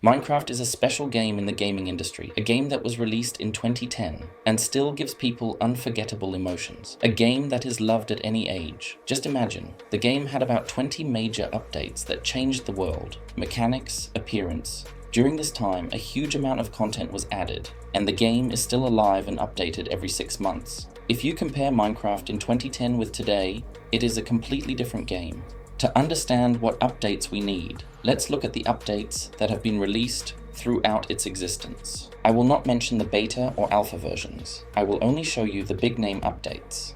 Minecraft is a special game in the gaming industry, a game that was released in 2010 and still gives people unforgettable emotions. A game that is loved at any age. Just imagine, the game had about 20 major updates that changed the world, mechanics, appearance. During this time, a huge amount of content was added, and the game is still alive and updated every 6 months. If you compare Minecraft in 2010 with today, it is a completely different game. To understand what updates we need, let's look at the updates that have been released throughout its existence. I will not mention the beta or alpha versions. I will only show you the big name updates.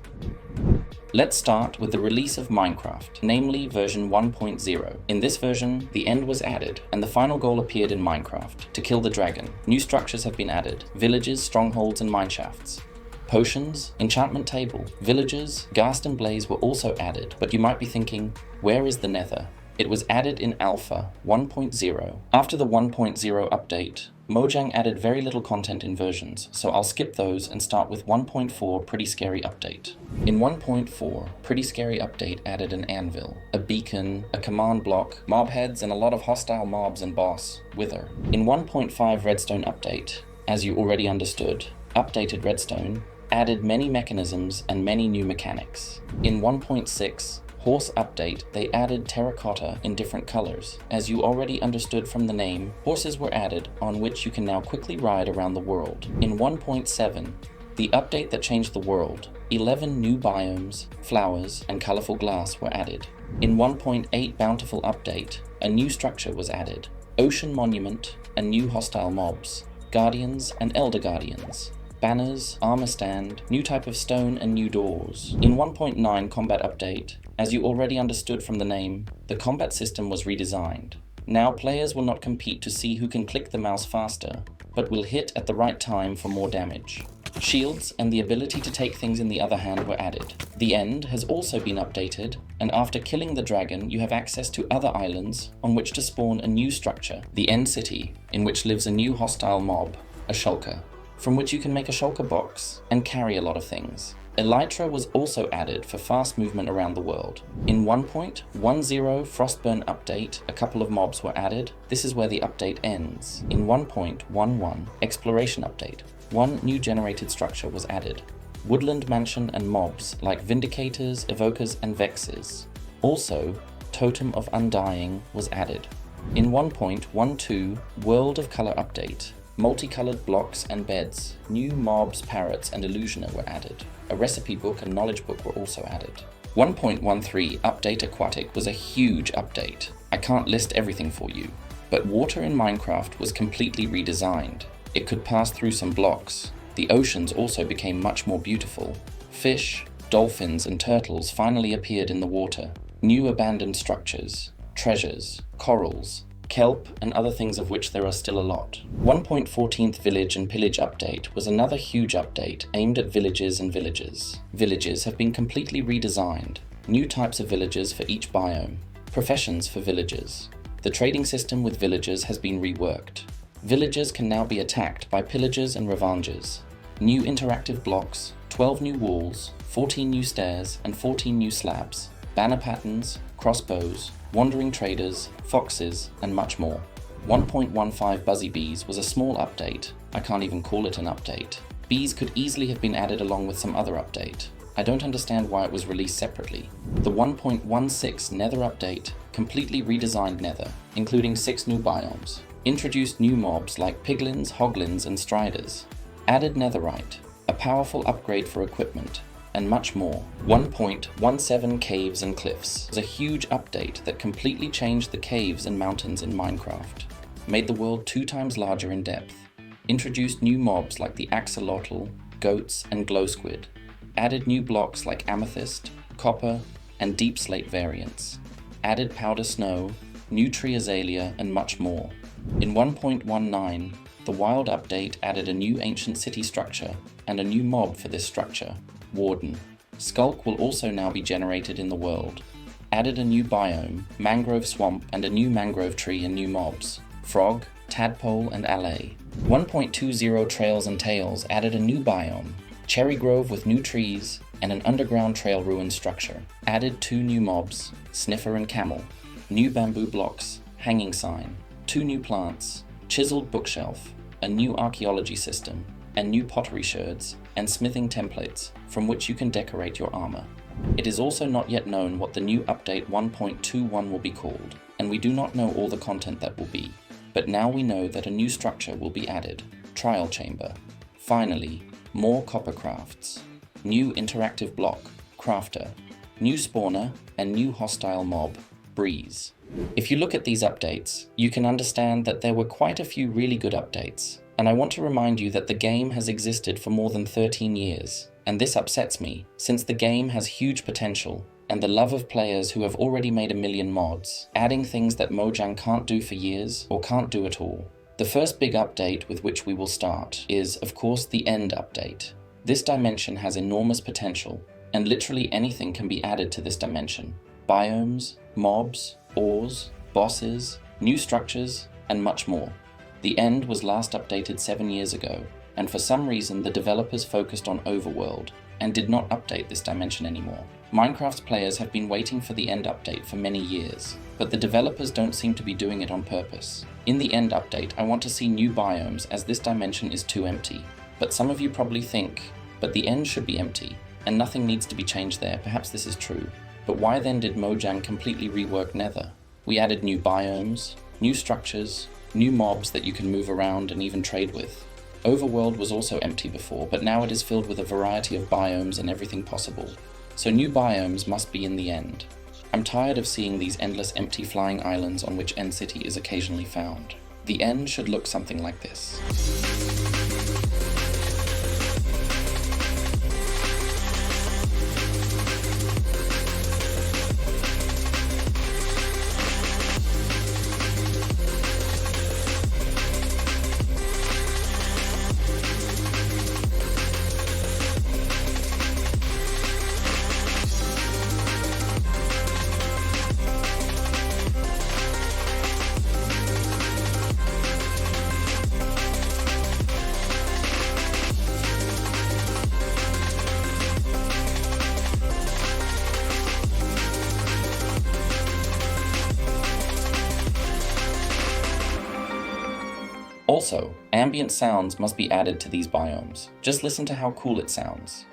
Let's start with the release of Minecraft, namely version 1.0. In this version, the end was added, and the final goal appeared in Minecraft, to kill the dragon. New structures have been added, villages, strongholds, and mineshafts. Potions, enchantment table, villagers, ghast and blaze were also added, but you might be thinking, where is the nether? It was added in Alpha 1.0. After the 1.0 update, Mojang added very little content in versions, so I'll skip those and start with 1.4 Pretty Scary Update. In 1.4, Pretty Scary Update added an anvil, a beacon, a command block, mob heads, and a lot of hostile mobs and boss, Wither. In 1.5 Redstone Update, as you already understood, updated Redstone, added many mechanisms and many new mechanics. In 1.6 Horse Update, they added terracotta in different colors. As you already understood from the name, horses were added on which you can now quickly ride around the world. In 1.7, the update that changed the world, 11 new biomes, flowers, and colorful glass were added. In 1.8 Bountiful Update, a new structure was added, Ocean Monument, and new hostile mobs, Guardians and Elder Guardians. Banners, armor stand, new type of stone, and new doors. In 1.9 Combat Update, as you already understood from the name, the combat system was redesigned. Now players will not compete to see who can click the mouse faster, but will hit at the right time for more damage. Shields and the ability to take things in the other hand were added. The End has also been updated, and after killing the dragon you have access to other islands on which to spawn a new structure, the End City, in which lives a new hostile mob, a shulker, from which you can make a shulker box and carry a lot of things. Elytra was also added for fast movement around the world. In 1.10 Frostburn Update, a couple of mobs were added. This is where the update ends. In 1.11 Exploration Update, one new generated structure was added. Woodland Mansion and mobs like Vindicators, Evokers, and Vexes. Also, Totem of Undying was added. In 1.12 World of Color Update, multicolored blocks and beds, new mobs, parrots, and illusioner were added. A recipe book and knowledge book were also added. 1.13 Update Aquatic was a huge update. I can't list everything for you, but water in Minecraft was completely redesigned. It could pass through some blocks. The oceans also became much more beautiful. Fish, dolphins, and turtles finally appeared in the water. New abandoned structures, treasures, corals, kelp, and other things of which there are still a lot. 1.14th Village and Pillage Update was another huge update aimed at villages and villagers. Villages have been completely redesigned. New types of villagers for each biome. Professions for villagers. The trading system with villagers has been reworked. Villagers can now be attacked by pillagers and revengers. New interactive blocks, 12 new walls, 14 new stairs, and 14 new slabs. Banner patterns, crossbows, wandering traders, foxes, and much more. 1.15 Buzzy Bees was a small update. I can't even call it an update. Bees could easily have been added along with some other update. I don't understand why it was released separately. The 1.16 Nether update completely redesigned Nether, including 6 new biomes. Introduced new mobs like piglins, hoglins, and striders. Added netherite, a powerful upgrade for equipment, and much more. 1.17 Caves and Cliffs was a huge update that completely changed the caves and mountains in Minecraft, made the world 2 times larger in depth, introduced new mobs like the axolotl, goats, and glow squid, added new blocks like amethyst, copper, and deep slate variants, added powder snow, new tree azalea, and much more. In 1.19, the Wild update added a new ancient city structure and a new mob for this structure, Warden. Skulk will also now be generated in the world. Added a new biome, mangrove swamp, and a new mangrove tree and new mobs, frog, tadpole, and allay. 1.20 Trails and Tales added a new biome, cherry grove with new trees, and an underground trail ruin structure. Added 2 new mobs, sniffer and camel. New bamboo blocks, hanging sign, 2 new plants, chiseled bookshelf, a new archaeology system, and new pottery sherds and smithing templates from which you can decorate your armor. It is also not yet known what the new update 1.21 will be called, and we do not know all the content that will be. But now we know that a new structure will be added, Trial Chamber. Finally, more copper crafts, new interactive block, Crafter, new spawner, and new hostile mob, Breeze. If you look at these updates, you can understand that there were quite a few really good updates, and I want to remind you that the game has existed for more than 13 years, and this upsets me, since the game has huge potential, and the love of players who have already made a million mods, adding things that Mojang can't do for years, or can't do at all. The first big update with which we will start is, of course, the End update. This dimension has enormous potential, and literally anything can be added to this dimension. Biomes, mobs, ores, bosses, new structures, and much more. The End was last updated 7 years ago, and for some reason the developers focused on Overworld and did not update this dimension anymore. Minecraft's players have been waiting for the End update for many years, but the developers don't seem to be doing it on purpose. In the End update, I want to see new biomes as this dimension is too empty. But some of you probably think, but the End should be empty, and nothing needs to be changed there. Perhaps this is true. But why then did Mojang completely rework Nether? We added new biomes, new structures, new mobs that you can move around and even trade with. Overworld was also empty before, but now it is filled with a variety of biomes and everything possible. So new biomes must be in the End. I'm tired of seeing these endless empty flying islands on which End City is occasionally found. The End should look something like this. Also, ambient sounds must be added to these biomes. Just listen to how cool it sounds.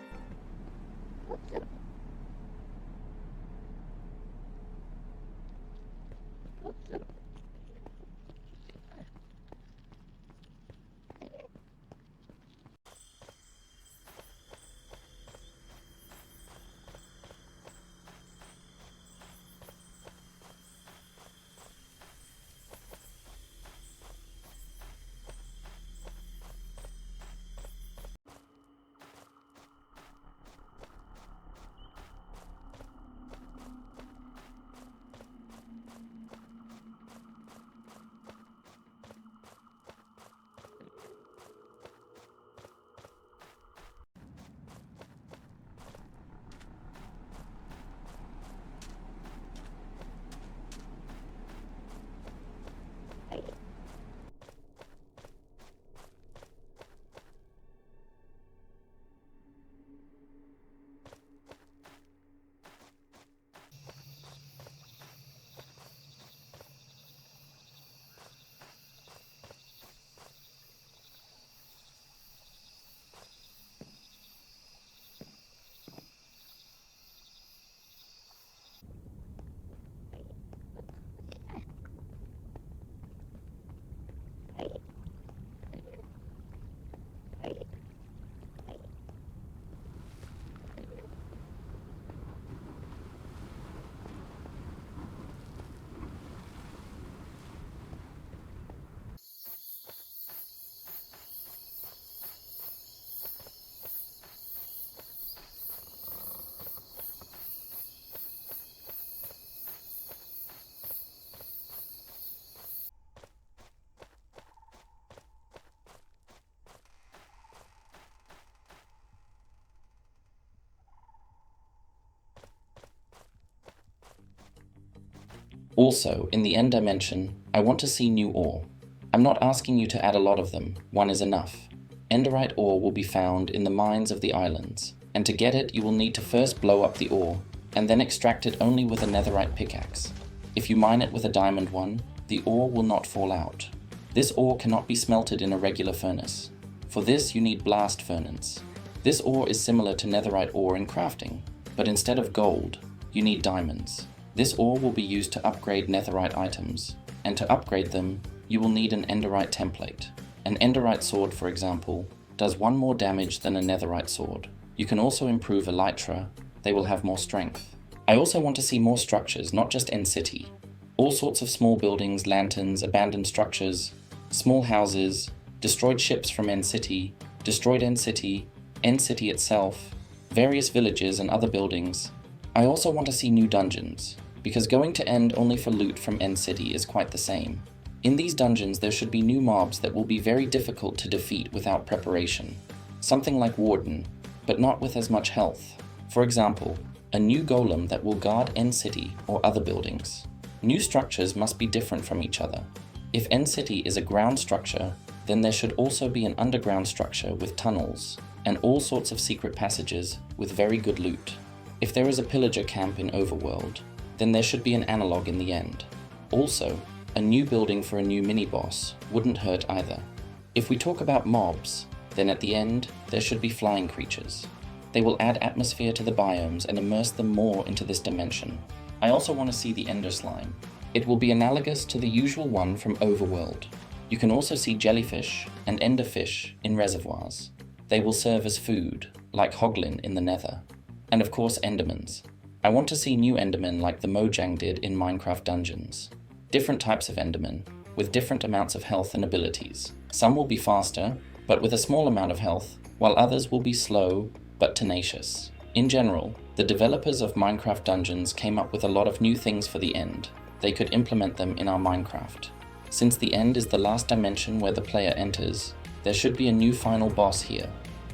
Also, in the End dimension, I want to see new ore. I'm not asking you to add a lot of them, one is enough. Enderite ore will be found in the mines of the islands, and to get it you will need to first blow up the ore, and then extract it only with a netherite pickaxe. If you mine it with a diamond one, the ore will not fall out. This ore cannot be smelted in a regular furnace. For this, you need blast furnace. This ore is similar to netherite ore in crafting, but instead of gold, you need diamonds. This ore will be used to upgrade netherite items, and to upgrade them, you will need an enderite template. An enderite sword, for example, does 1 more damage than a netherite sword. You can also improve elytra, they will have more strength. I also want to see more structures, not just End City. All sorts of small buildings, lanterns, abandoned structures, small houses, destroyed ships from End City, destroyed End City itself, various villages and other buildings. I also want to see new dungeons, because going to End only for loot from End City is quite the same. In these dungeons there should be new mobs that will be very difficult to defeat without preparation. Something like Warden, but not with as much health. For example, a new golem that will guard End City or other buildings. New structures must be different from each other. If End City is a ground structure, then there should also be an underground structure with tunnels, and all sorts of secret passages with very good loot. If there is a pillager camp in Overworld, then there should be an analog in the end. Also, a new building for a new mini-boss wouldn't hurt either. If we talk about mobs, then at the end, there should be flying creatures. They will add atmosphere to the biomes and immerse them more into this dimension. I also want to see the Ender Slime. It will be analogous to the usual one from Overworld. You can also see jellyfish and enderfish in reservoirs. They will serve as food, like Hoglin in the Nether. And of course Endermans. I want to see new Endermen like the Mojang did in Minecraft Dungeons. Different types of Endermen, with different amounts of health and abilities. Some will be faster, but with a small amount of health, while others will be slow, but tenacious. In general, the developers of Minecraft Dungeons came up with a lot of new things for the End. They could implement them in our Minecraft. Since the End is the last dimension where the player enters, there should be a new final boss here.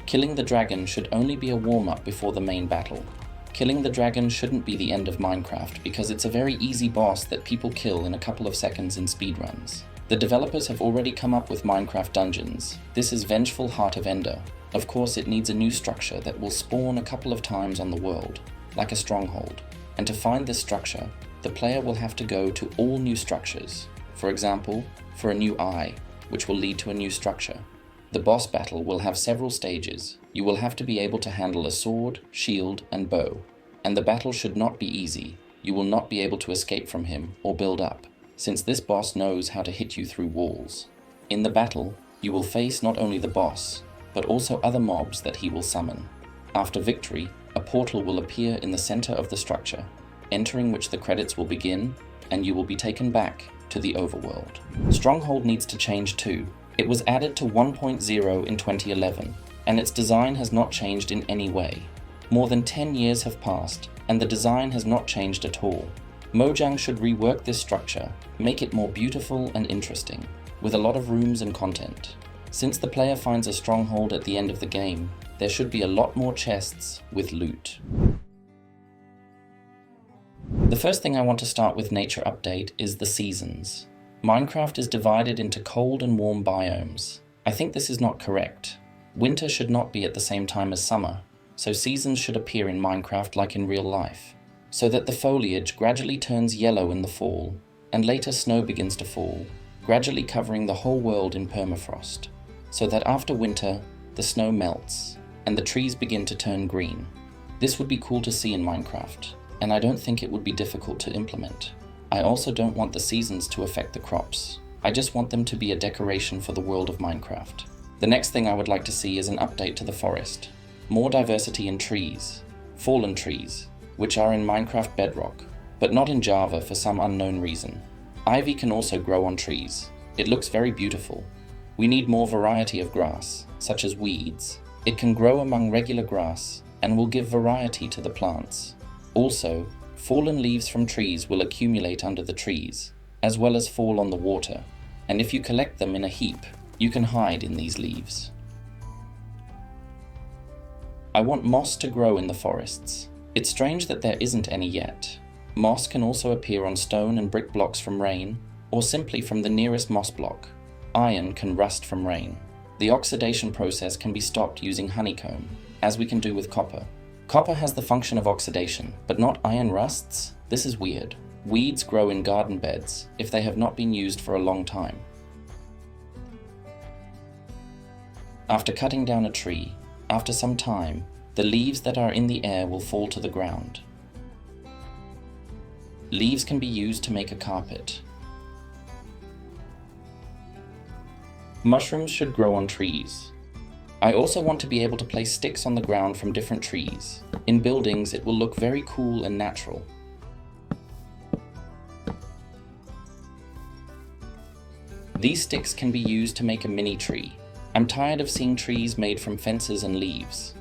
Killing the dragon should only be a warm-up before the main battle. Killing the dragon shouldn't be the end of Minecraft because it's a very easy boss that people kill in a couple of seconds in speedruns. The developers have already come up with Minecraft Dungeons. This is Vengeful Heart of Ender. Of course, it needs a new structure that will spawn a couple of times on the world, like a stronghold. And to find this structure, the player will have to go to all new structures. For example, for a new eye, which will lead to a new structure. The boss battle will have several stages. You will have to be able to handle a sword, shield, and bow. And the battle should not be easy. You will not be able to escape from him or build up, since this boss knows how to hit you through walls. In the battle, you will face not only the boss, but also other mobs that he will summon. After victory, a portal will appear in the center of the structure, entering which the credits will begin, and you will be taken back to the overworld. Stronghold needs to change too. It was added to 1.0 in 2011, and its design has not changed in any way. More than 10 years have passed, and the design has not changed at all. Mojang should rework this structure, make it more beautiful and interesting, with a lot of rooms and content. Since the player finds a stronghold at the end of the game, there should be a lot more chests with loot. The first thing I want to start with nature update is the seasons. Minecraft is divided into cold and warm biomes. I think this is not correct. Winter should not be at the same time as summer, so seasons should appear in Minecraft like in real life, so that the foliage gradually turns yellow in the fall, and later snow begins to fall, gradually covering the whole world in permafrost, so that after winter, the snow melts, and the trees begin to turn green. This would be cool to see in Minecraft, and I don't think it would be difficult to implement. I also don't want the seasons to affect the crops. I just want them to be a decoration for the world of Minecraft. The next thing I would like to see is an update to the forest. More diversity in trees. Fallen trees, which are in Minecraft Bedrock, but not in Java for some unknown reason. Ivy can also grow on trees. It looks very beautiful. We need more variety of grass, such as weeds. It can grow among regular grass and will give variety to the plants. Also, fallen leaves from trees will accumulate under the trees, as well as fall on the water, and if you collect them in a heap, you can hide in these leaves. I want moss to grow in the forests. It's strange that there isn't any yet. Moss can also appear on stone and brick blocks from rain, or simply from the nearest moss block. Iron can rust from rain. The oxidation process can be stopped using honeycomb, as we can do with copper. Copper has the function of oxidation, but not iron rusts? This is weird. Weeds grow in garden beds if they have not been used for a long time. After cutting down a tree, after some time, the leaves that are in the air will fall to the ground. Leaves can be used to make a carpet. Mushrooms should grow on trees. I also want to be able to place sticks on the ground from different trees. In buildings, it will look very cool and natural. These sticks can be used to make a mini tree. I'm tired of seeing trees made from fences and leaves.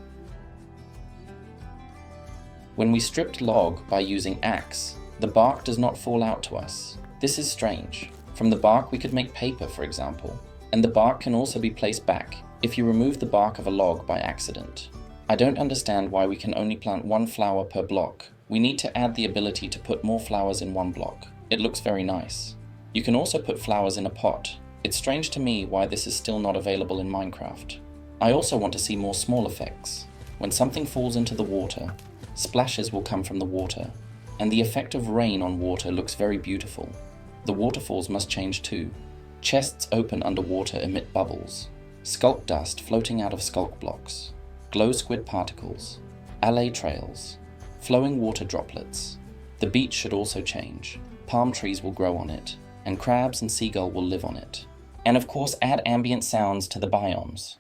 When we stripped log by using axe, the bark does not fall out to us. This is strange. From the bark we could make paper, for example, and the bark can also be placed back if you remove the bark of a log by accident. I don't understand why we can only plant one flower per block. We need to add the ability to put more flowers in one block. It looks very nice. You can also put flowers in a pot. It's strange to me why this is still not available in Minecraft. I also want to see more small effects. When something falls into the water, splashes will come from the water, and the effect of rain on water looks very beautiful. The waterfalls must change too. Chests open underwater emit bubbles. Skulk dust floating out of skulk blocks. Glow squid particles. Alley trails. Flowing water droplets. The beach should also change. Palm trees will grow on it, and crabs and seagull will live on it. And of course, add ambient sounds to the biomes.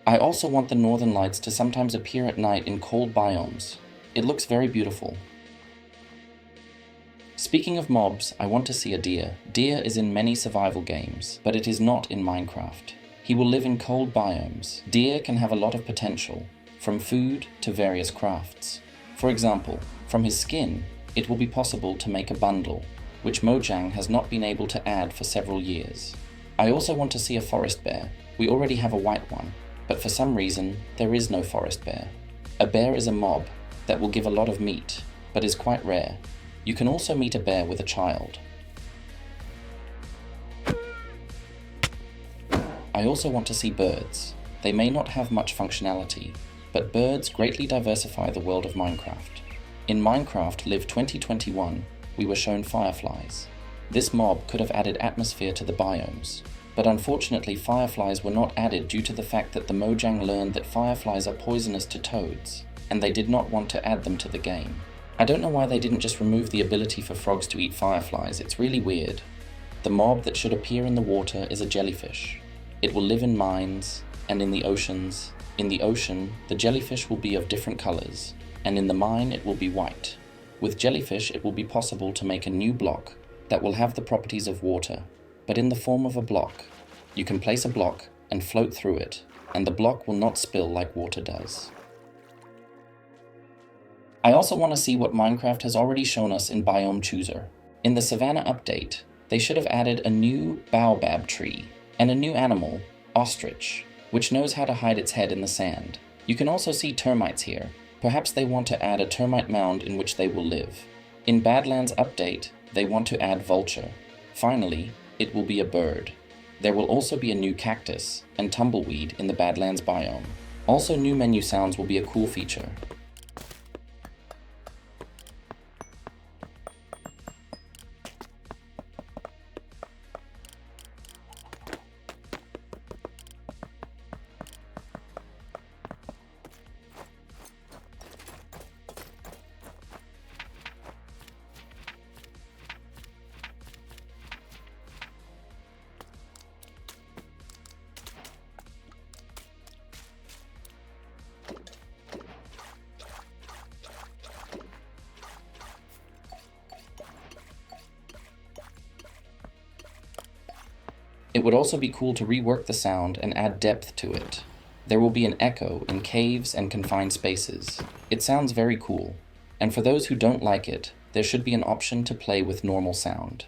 I also want the northern lights to sometimes appear at night in cold biomes. It looks very beautiful. Speaking of mobs, I want to see a deer. Deer is in many survival games, but it is not in Minecraft. He will live in cold biomes. Deer can have a lot of potential, from food to various crafts. For example, from his skin, it will be possible to make a bundle, which Mojang has not been able to add for several years. I also want to see a forest bear. We already have a white one, but for some reason, there is no forest bear. A bear is a mob that will give a lot of meat, but is quite rare. You can also meet a bear with a child. I also want to see birds. They may not have much functionality, but birds greatly diversify the world of Minecraft. In Minecraft Live 2021, we were shown fireflies. This mob could have added atmosphere to the biomes, but unfortunately fireflies were not added due to the fact that the Mojang learned that fireflies are poisonous to toads, and they did not want to add them to the game. I don't know why they didn't just remove the ability for frogs to eat fireflies. It's really weird. The mob that should appear in the water is a jellyfish. It will live in mines and in the oceans. In the ocean, the jellyfish will be of different colors, and in the mine it will be white. With jellyfish, it will be possible to make a new block that will have the properties of water, but in the form of a block. You can place a block and float through it, and the block will not spill like water does. I also want to see what Minecraft has already shown us in Biome Chooser. In the Savannah update, they should have added a new baobab tree, and a new animal, ostrich, which knows how to hide its head in the sand. You can also see termites here. Perhaps they want to add a termite mound in which they will live. In Badlands update, they want to add vulture. Finally, it will be a bird. There will also be a new cactus and tumbleweed in the Badlands biome. Also, new menu sounds will be a cool feature. It would also be cool to rework the sound and add depth to it. There will be an echo in caves and confined spaces. It sounds very cool. And for those who don't like it, there should be an option to play with normal sound.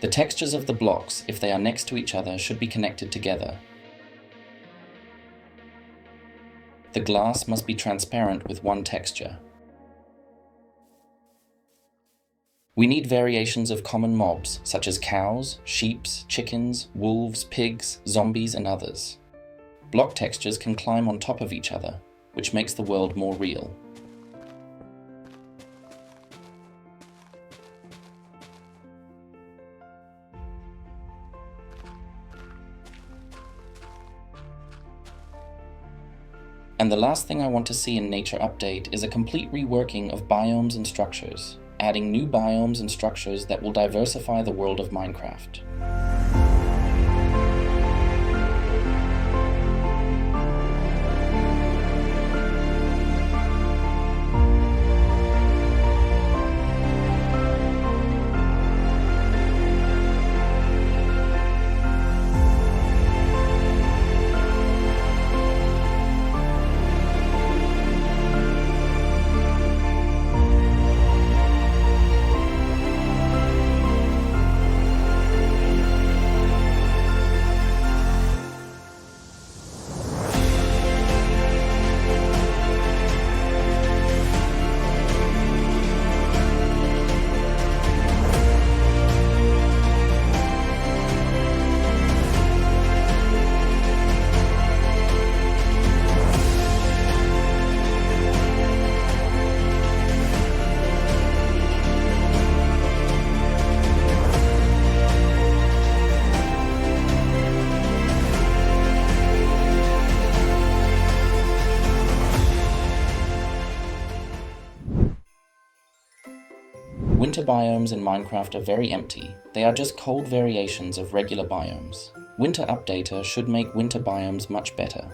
The textures of the blocks, if they are next to each other, should be connected together. The glass must be transparent with one texture. We need variations of common mobs, such as cows, sheep, chickens, wolves, pigs, zombies, and others. Block textures can climb on top of each other, which makes the world more real. And the last thing I want to see in Nature Update is a complete reworking of biomes and structures, adding new biomes and structures that will diversify the world of Minecraft. Winter biomes in Minecraft are very empty. They are just cold variations of regular biomes. Winter Updater should make winter biomes much better.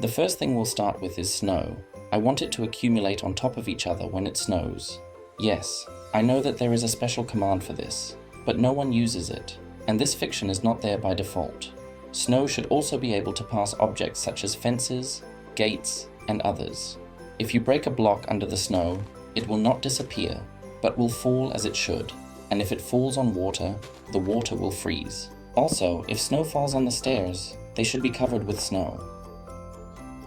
The first thing we'll start with is snow. I want it to accumulate on top of each other when it snows. Yes, I know that there is a special command for this, but no one uses it, and this fiction is not there by default. Snow should also be able to pass objects such as fences, gates, and others. If you break a block under the snow, it will not disappear, but will fall as it should, and if it falls on water, the water will freeze. Also, if snow falls on the stairs, they should be covered with snow.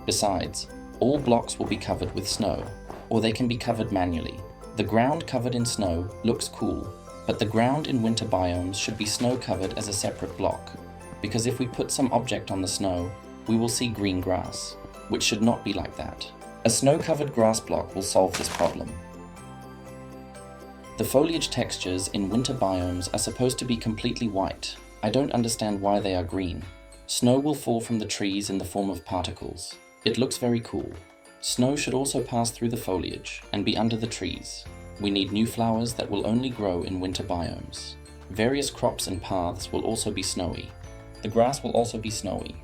Besides, all blocks will be covered with snow, or they can be covered manually. The ground covered in snow looks cool, but the ground in winter biomes should be snow covered as a separate block, because if we put some object on the snow, we will see green grass, which should not be like that. A snow-covered grass block will solve this problem. The foliage textures in winter biomes are supposed to be completely white. I don't understand why they are green. Snow will fall from the trees in the form of particles. It looks very cool. Snow should also pass through the foliage and be under the trees. We need new flowers that will only grow in winter biomes. Various crops and paths will also be snowy. The grass will also be snowy.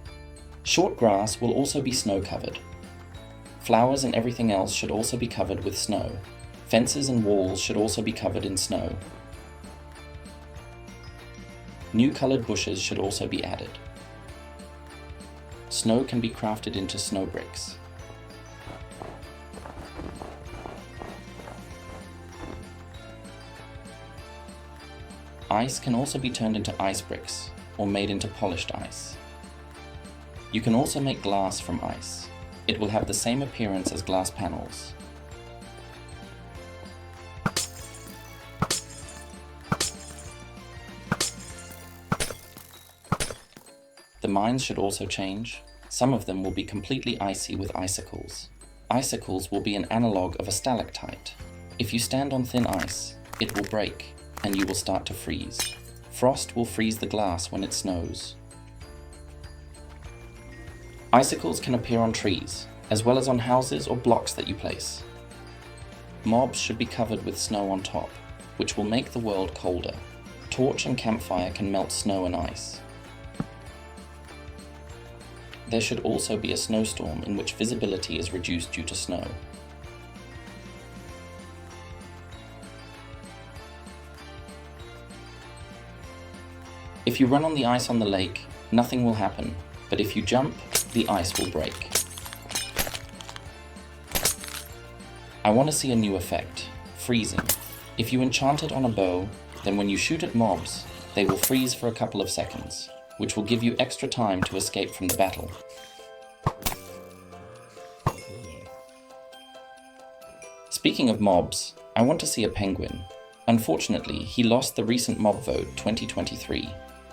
Short grass will also be snow-covered. Flowers and everything else should also be covered with snow. Fences and walls should also be covered in snow. New colored bushes should also be added. Snow can be crafted into snow bricks. Ice can also be turned into ice bricks, or made into polished ice. You can also make glass from ice. It will have the same appearance as glass panels. The mines should also change. Some of them will be completely icy with icicles. Icicles will be an analog of a stalactite. If you stand on thin ice, it will break, and you will start to freeze. Frost will freeze the glass when it snows. Icicles can appear on trees, as well as on houses or blocks that you place. Mobs should be covered with snow on top, which will make the world colder. Torch and campfire can melt snow and ice. There should also be a snowstorm in which visibility is reduced due to snow. If you run on the ice on the lake, nothing will happen, but if you jump, the ice will break. I want to see a new effect, freezing. If you enchant it on a bow, then when you shoot at mobs, they will freeze for a couple of seconds, which will give you extra time to escape from the battle. Speaking of mobs, I want to see a penguin. Unfortunately, he lost the recent mob vote 2023,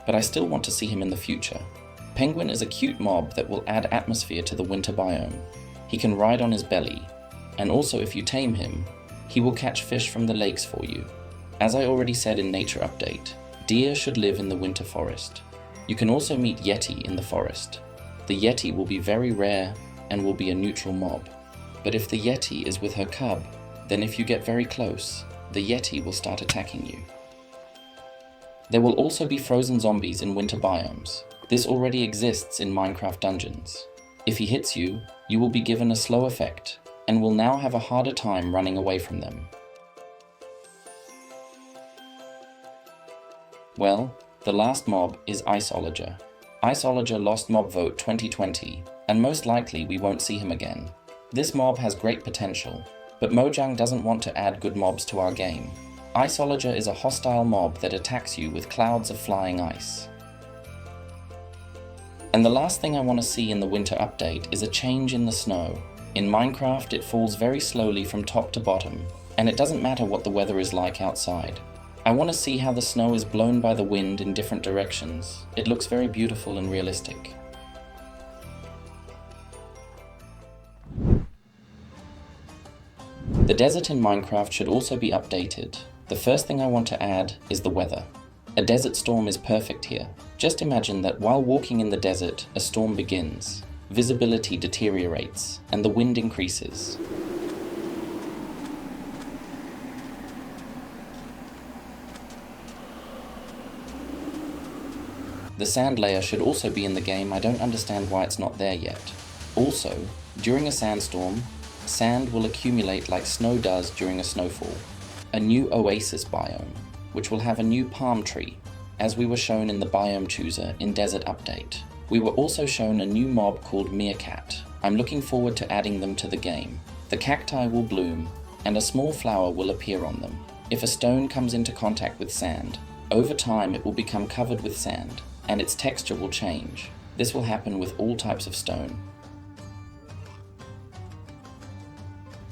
but I still want to see him in the future. Penguin is a cute mob that will add atmosphere to the winter biome. He can ride on his belly, and also if you tame him, he will catch fish from the lakes for you. As I already said in Nature Update, deer should live in the winter forest. You can also meet Yeti in the forest. The Yeti will be very rare and will be a neutral mob. But if the Yeti is with her cub, then if you get very close, the Yeti will start attacking you. There will also be frozen zombies in winter biomes. This already exists in Minecraft dungeons. If he hits you, you will be given a slow effect, and will now have a harder time running away from them. Well, the last mob is Iceologer. Iceologer lost mob vote 2020, and most likely we won't see him again. This mob has great potential, but Mojang doesn't want to add good mobs to our game. Iceologer is a hostile mob that attacks you with clouds of flying ice. And the last thing I want to see in the winter update is a change in the snow. In Minecraft, it falls very slowly from top to bottom, and it doesn't matter what the weather is like outside. I want to see how the snow is blown by the wind in different directions. It looks very beautiful and realistic. The desert in Minecraft should also be updated. The first thing I want to add is the weather. A desert storm is perfect here. Just imagine that while walking in the desert, a storm begins. Visibility deteriorates, and the wind increases. The sand layer should also be in the game. I don't understand why it's not there yet. Also, during a sandstorm, sand will accumulate like snow does during a snowfall. A new oasis biome, which will have a new palm tree, as we were shown in the biome chooser in Desert Update. We were also shown a new mob called Meerkat. I'm looking forward to adding them to the game. The cacti will bloom, and a small flower will appear on them. If a stone comes into contact with sand, over time it will become covered with sand, and its texture will change. This will happen with all types of stone.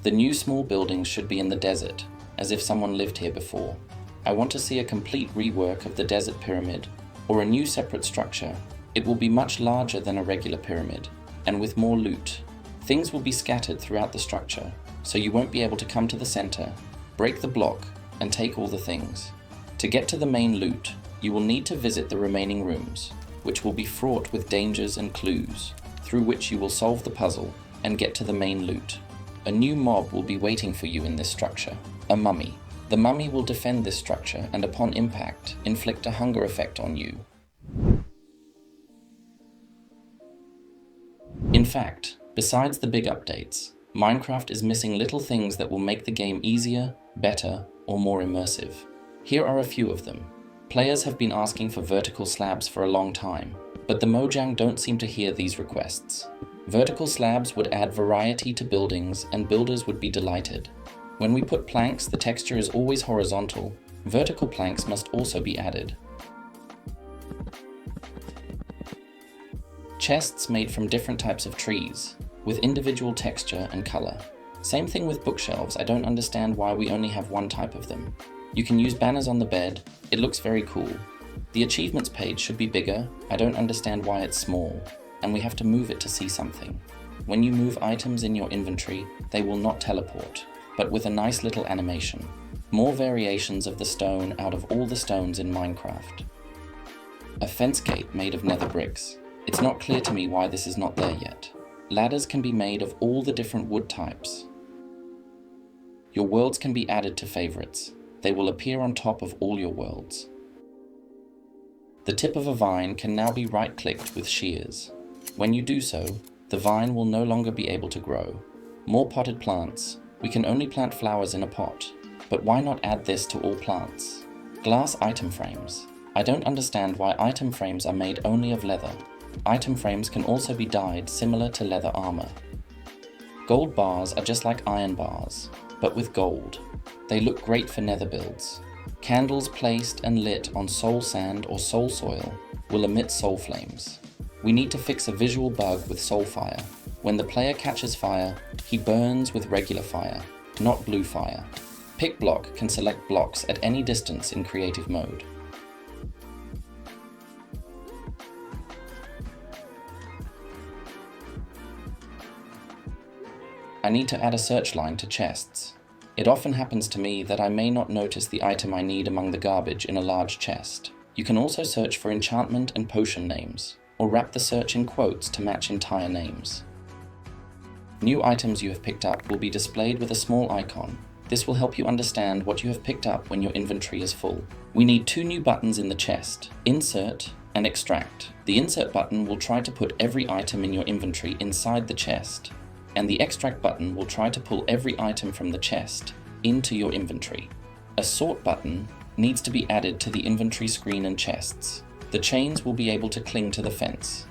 The new small buildings should be in the desert, as if someone lived here before. I want to see a complete rework of the desert pyramid, or a new separate structure. It will be much larger than a regular pyramid, and with more loot. Things will be scattered throughout the structure, so you won't be able to come to the center, break the block, and take all the things. To get to the main loot, you will need to visit the remaining rooms, which will be fraught with dangers and clues, through which you will solve the puzzle and get to the main loot. A new mob will be waiting for you in this structure, a mummy. The mummy will defend this structure and upon impact, inflict a hunger effect on you. In fact, besides the big updates, Minecraft is missing little things that will make the game easier, better, or more immersive. Here are a few of them. Players have been asking for vertical slabs for a long time, but the Mojang don't seem to hear these requests. Vertical slabs would add variety to buildings and builders would be delighted. When we put planks, the texture is always horizontal. Vertical planks must also be added. Chests made from different types of trees, with individual texture and color. Same thing with bookshelves. I don't understand why we only have one type of them. You can use banners on the bed. It looks very cool. The achievements page should be bigger. I don't understand why it's small, and we have to move it to see something. When you move items in your inventory, they will not teleport, but with a nice little animation. More variations of the stone out of all the stones in Minecraft. A fence gate made of nether bricks. It's not clear to me why this is not there yet. Ladders can be made of all the different wood types. Your worlds can be added to favorites. They will appear on top of all your worlds. The tip of a vine can now be right-clicked with shears. When you do so, the vine will no longer be able to grow. More potted plants. We can only plant flowers in a pot, but why not add this to all plants? Glass item frames. I don't understand why item frames are made only of leather. Item frames can also be dyed similar to leather armor. Gold bars are just like iron bars, but with gold. They look great for nether builds. Candles placed and lit on soul sand or soul soil will emit soul flames. We need to fix a visual bug with soul fire. When the player catches fire, he burns with regular fire, not blue fire. Pick block can select blocks at any distance in creative mode. I need to add a search line to chests. It often happens to me that I may not notice the item I need among the garbage in a large chest. You can also search for enchantment and potion names, or wrap the search in quotes to match entire names. New items you have picked up will be displayed with a small icon. This will help you understand what you have picked up when your inventory is full. We need 2 new buttons in the chest, Insert and Extract. The Insert button will try to put every item in your inventory inside the chest, and the Extract button will try to pull every item from the chest into your inventory. A Sort button needs to be added to the inventory screen and chests. The chains will be able to cling to the fence.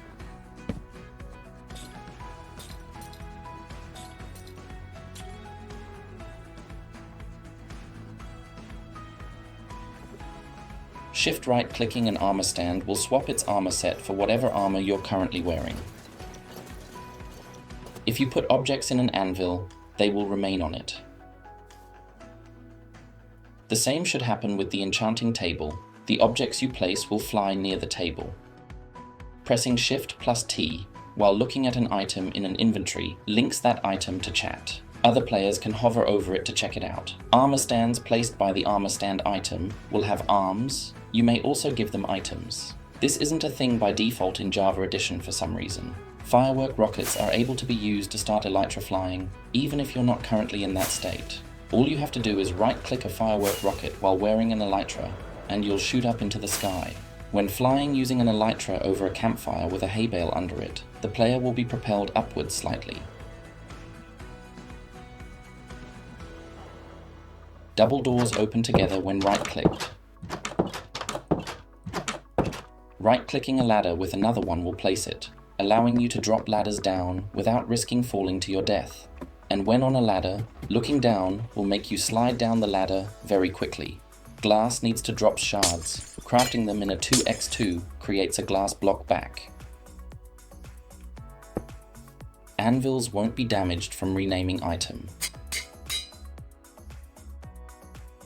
Shift right clicking an armor stand will swap its armor set for whatever armor you're currently wearing. If you put objects in an anvil, they will remain on it. The same should happen with the enchanting table. The objects you place will fly near the table. Pressing Shift plus T while looking at an item in an inventory links that item to chat. Other players can hover over it to check it out. Armor stands placed by the armor stand item will have arms. You may also give them items. This isn't a thing by default in Java Edition for some reason. Firework rockets are able to be used to start elytra flying, even if you're not currently in that state. All you have to do is right-click a firework rocket while wearing an elytra, and you'll shoot up into the sky. When flying using an elytra over a campfire with a hay bale under it, the player will be propelled upwards slightly. Double doors open together when right-clicked. Right-clicking a ladder with another one will place it, allowing you to drop ladders down without risking falling to your death. And when on a ladder, looking down will make you slide down the ladder very quickly. Glass needs to drop shards. Crafting them in a 2x2 creates a glass block back. Anvils won't be damaged from renaming item.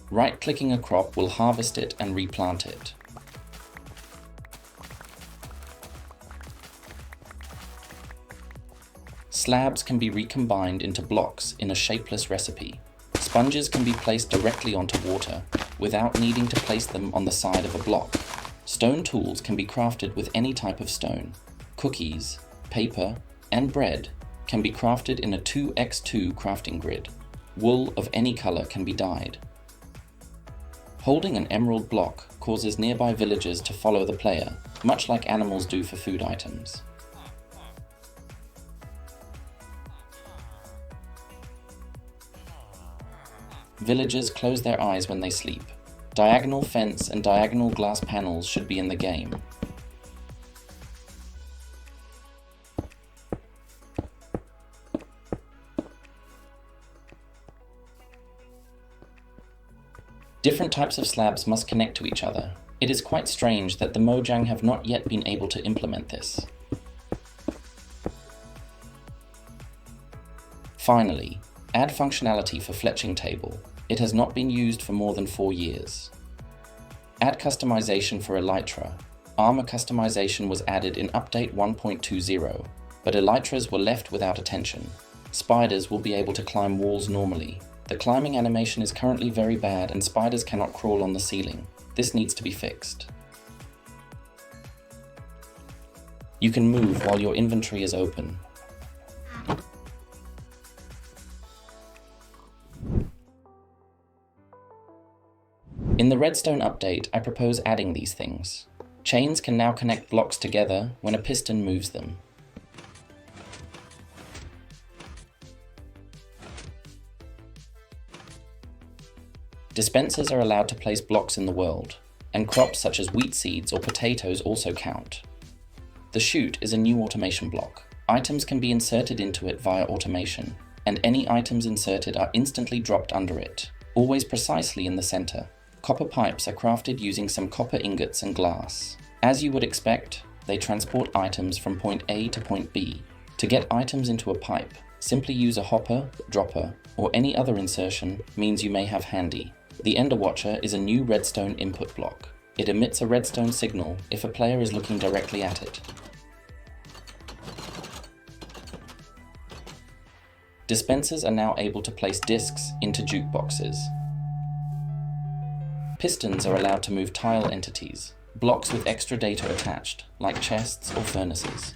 Right-clicking a crop will harvest it and replant it. Slabs can be recombined into blocks in a shapeless recipe. Sponges can be placed directly onto water without needing to place them on the side of a block. Stone tools can be crafted with any type of stone. Cookies, paper, and bread can be crafted in a 2x2 crafting grid. Wool of any color can be dyed. Holding an emerald block causes nearby villagers to follow the player, much like animals do for food items. Villagers close their eyes when they sleep. Diagonal fence and diagonal glass panels should be in the game. Different types of slabs must connect to each other. It is quite strange that the Mojang have not yet been able to implement this. Finally, add functionality for fletching table. It has not been used for more than 4 years. Add customization for elytra. Armor customization was added in update 1.20, but elytras were left without attention. Spiders will be able to climb walls normally. The climbing animation is currently very bad and spiders cannot crawl on the ceiling. This needs to be fixed. You can move while your inventory is open. In the Redstone update, I propose adding these things. Chains can now connect blocks together when a piston moves them. Dispensers are allowed to place blocks in the world, and crops such as wheat seeds or potatoes also count. The chute is a new automation block. Items can be inserted into it via automation, and any items inserted are instantly dropped under it, always precisely in the center. Copper pipes are crafted using some copper ingots and glass. As you would expect, they transport items from point A to point B. To get items into a pipe, simply use a hopper, dropper, or any other insertion means you may have handy. The Ender Watcher is a new redstone input block. It emits a redstone signal if a player is looking directly at it. Dispensers are now able to place discs into jukeboxes. Pistons are allowed to move tile entities, blocks with extra data attached, like chests or furnaces.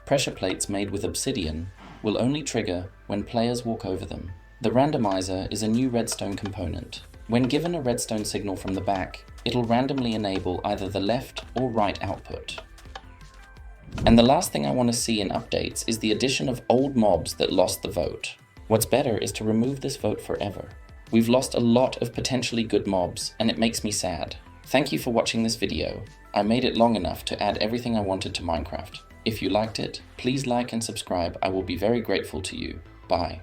Pressure plates made with obsidian will only trigger when players walk over them. The randomizer is a new redstone component. When given a redstone signal from the back, it'll randomly enable either the left or right output. And the last thing I want to see in updates is the addition of old mobs that lost the vote. What's better is to remove this vote forever. We've lost a lot of potentially good mobs, and it makes me sad. Thank you for watching this video. I made it long enough to add everything I wanted to Minecraft. If you liked it, please like and subscribe. I will be very grateful to you. Bye.